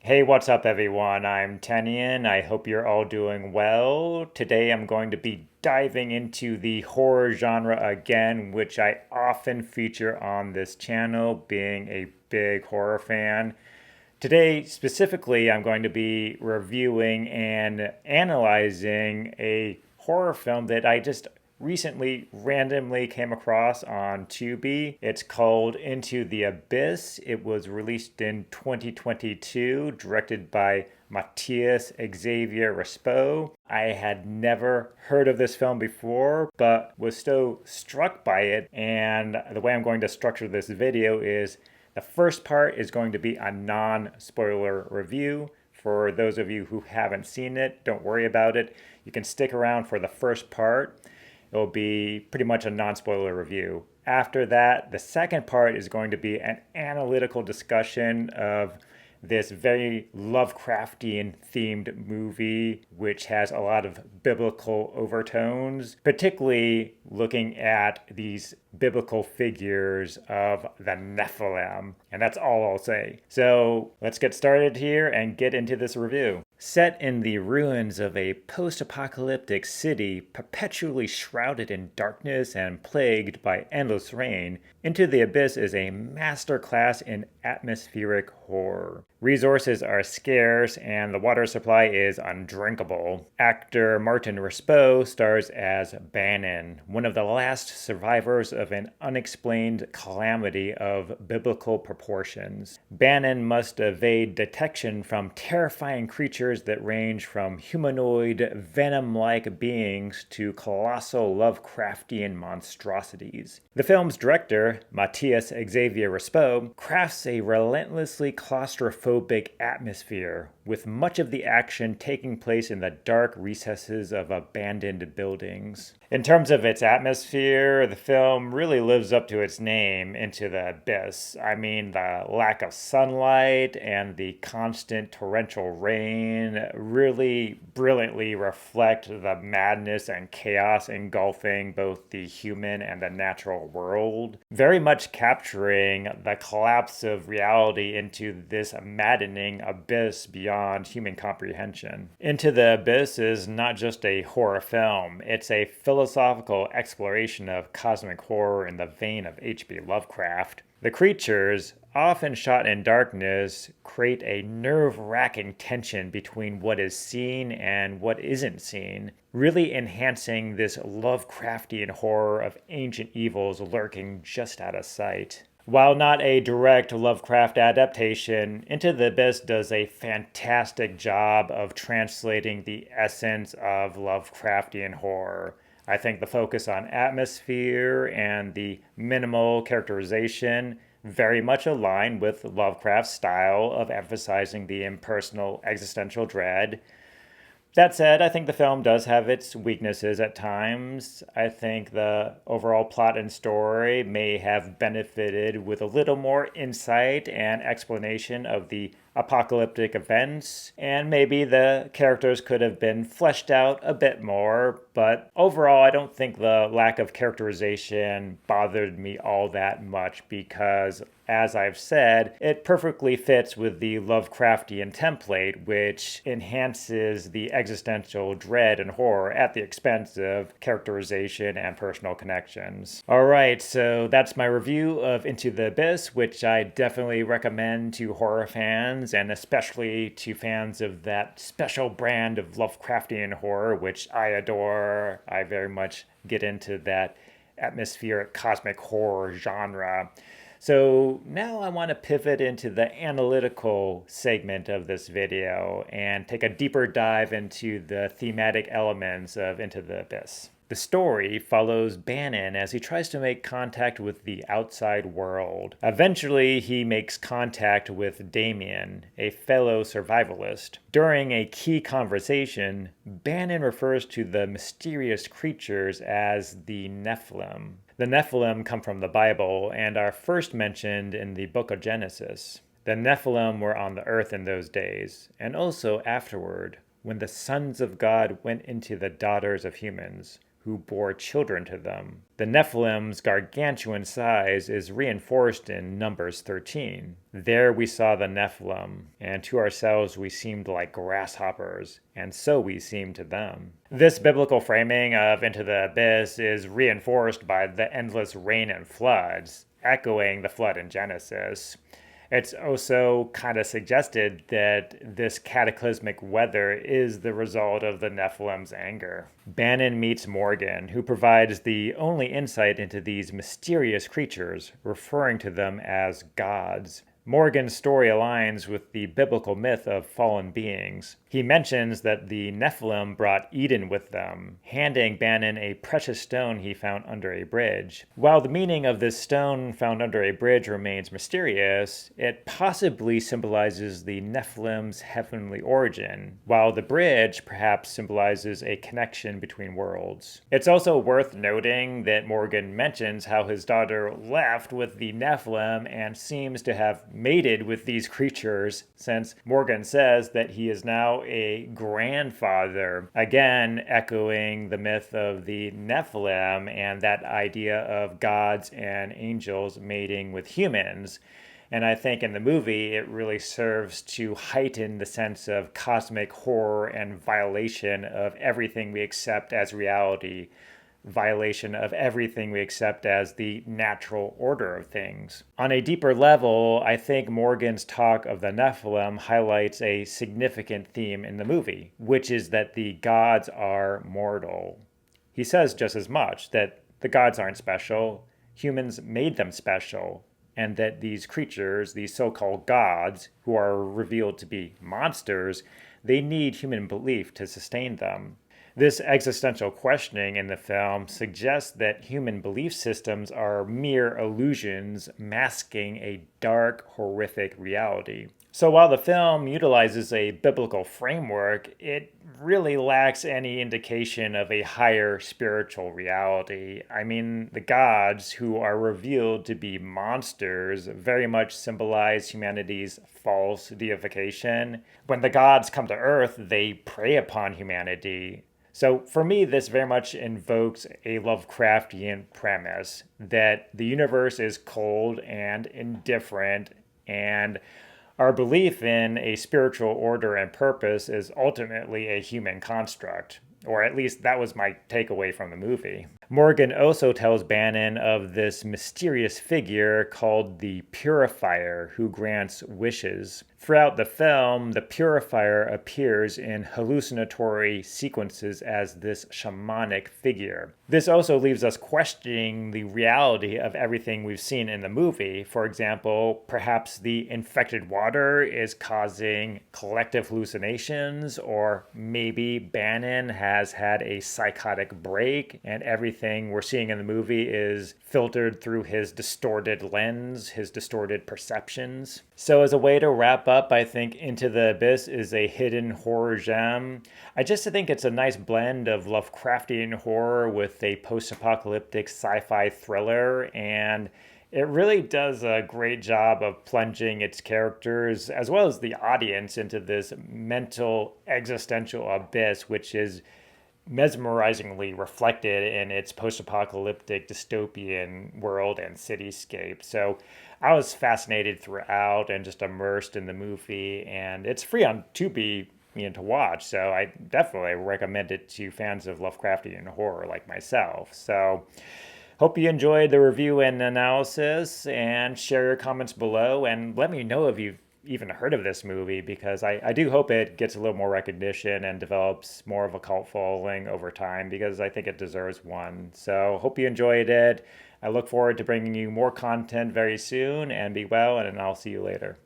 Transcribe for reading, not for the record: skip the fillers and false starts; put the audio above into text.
Hey, what's up, everyone? I'm Tanian. I hope you're all doing well. Today I'm going to be diving into the horror genre again, which I often feature on this channel, being a big horror fan. Today, specifically, I'm going to be reviewing and analyzing a horror film that I just recently randomly came across on Tubi. It's called Into the Abyss. It was released in 2022, directed by Matías Xavier Rispau. I had never heard of this film before, but was so struck by it. And the way I'm going to structure this video is the first part is going to be a non-spoiler review. For those of you who haven't seen it, don't worry about it. You can stick around for the first part. It will be pretty much a non-spoiler review. After that, the second part is going to be an analytical discussion of this very Lovecraftian themed movie, which has a lot of biblical overtones, particularly looking at these biblical figures of the Nephilim. And that's all I'll say. So let's get started here and get into this review. Set in the ruins of a post-apocalyptic city perpetually shrouded in darkness and plagued by endless rain, Into the Abyss is a masterclass in atmospheric horror. Resources are scarce and the water supply is undrinkable. Actor Martin Rispau stars as Bannon, one of the last survivors of an unexplained calamity of biblical proportions. Bannon must evade detection from terrifying creatures that range from humanoid, venom-like beings to colossal Lovecraftian monstrosities. The film's director, Matías Xavier Rispau, crafts a relentlessly claustrophobic atmosphere, with much of the action taking place in the dark recesses of abandoned buildings. In terms of its atmosphere, the film really lives up to its name, Into the Abyss. I mean, the lack of sunlight and the constant torrential rain really brilliantly reflect the madness and chaos engulfing both the human and the natural world, very much capturing the collapse of reality into this maddening abyss beyond human comprehension. Into the Abyss is not just a horror film, it's a philosophical exploration of cosmic horror in the vein of H.P. Lovecraft. The creatures, often shot in darkness, create a nerve-wracking tension between what is seen and what isn't seen, really enhancing this Lovecraftian horror of ancient evils lurking just out of sight. While not a direct Lovecraft adaptation, Into the Abyss does a fantastic job of translating the essence of Lovecraftian horror. I think the focus on atmosphere and the minimal characterization very much align with Lovecraft's style of emphasizing the impersonal existential dread. That said, I think the film does have its weaknesses at times. I think the overall plot and story may have benefited with a little more insight and explanation of the apocalyptic events, and maybe the characters could have been fleshed out a bit more, but overall I don't think the lack of characterization bothered me all that much because, as I've said, it perfectly fits with the Lovecraftian template, which enhances the existential dread and horror at the expense of characterization and personal connections. Alright, so that's my review of Into the Abyss, which I definitely recommend to horror fans, and especially to fans of that special brand of Lovecraftian horror, which I adore. I very much get into that atmospheric cosmic horror genre. So now I want to pivot into the analytical segment of this video and take a deeper dive into the thematic elements of Into the Abyss. The story follows Bannon as he tries to make contact with the outside world. Eventually, he makes contact with Damien, a fellow survivalist. During a key conversation, Bannon refers to the mysterious creatures as the Nephilim. The Nephilim come from the Bible and are first mentioned in the book of Genesis. The Nephilim were on the earth in those days, and also afterward, when the sons of God went into the daughters of humans, who bore children to them. The Nephilim's gargantuan size is reinforced in Numbers 13. There we saw the Nephilim, and to ourselves we seemed like grasshoppers, and so we seemed to them. This biblical framing of Into the Abyss is reinforced by the endless rain and floods, echoing the flood in Genesis. It's also kind of suggested that this cataclysmic weather is the result of the Nephilim's anger. Bannon meets Morgan, who provides the only insight into these mysterious creatures, referring to them as gods. Morgan's story aligns with the biblical myth of fallen beings. He mentions that the Nephilim brought Eden with them, handing Bannon a precious stone he found under a bridge. While the meaning of this stone found under a bridge remains mysterious, it possibly symbolizes the Nephilim's heavenly origin, while the bridge perhaps symbolizes a connection between worlds. It's also worth noting that Morgan mentions how his daughter left with the Nephilim and seems to have mated with these creatures, since Morgan says that he is now a grandfather, again echoing the myth of the Nephilim and that idea of gods and angels mating with humans. And I think in the movie it really serves to heighten the sense of cosmic horror and violation of everything we accept as reality, violation of everything we accept as the natural order of things. On a deeper level, I think Morgan's talk of the Nephilim highlights a significant theme in the movie, which is that the gods are mortal. He says just as much, that the gods aren't special, humans made them special, and that these creatures, these so-called gods, who are revealed to be monsters, they need human belief to sustain them. This existential questioning in the film suggests that human belief systems are mere illusions masking a dark, horrific reality. So while the film utilizes a biblical framework, it really lacks any indication of a higher spiritual reality. I mean, the gods, who are revealed to be monsters, very much symbolize humanity's false deification. When the gods come to Earth, they prey upon humanity. So for me, this very much invokes a Lovecraftian premise that the universe is cold and indifferent, and our belief in a spiritual order and purpose is ultimately a human construct. Or at least that was my takeaway from the movie. Morgan also tells Bannon of this mysterious figure called the Purifier who grants wishes. Throughout the film, the Purifier appears in hallucinatory sequences as this shamanic figure. This also leaves us questioning the reality of everything we've seen in the movie. For example, perhaps the infected water is causing collective hallucinations, or maybe Bannon has had a psychotic break and everything we're seeing in the movie is filtered through his distorted lens, his distorted perceptions. So as a way to wrap up, I think Into the Abyss is a hidden horror gem. I just think it's a nice blend of Lovecraftian horror with a post-apocalyptic sci-fi thriller, and it really does a great job of plunging its characters as well as the audience into this mental existential abyss, which is mesmerizingly reflected in its post-apocalyptic dystopian world and cityscape. So I was fascinated throughout and just immersed in the movie, and it's free on Tubi, to watch, so I definitely recommend it to fans of Lovecraftian horror like myself. So hope you enjoyed the review and analysis, and share your comments below and let me know if you've even heard of this movie, because I do hope it gets a little more recognition and develops more of a cult following over time, because I think it deserves one. So hope you enjoyed it. I look forward to bringing you more content very soon, and be well, and I'll see you later.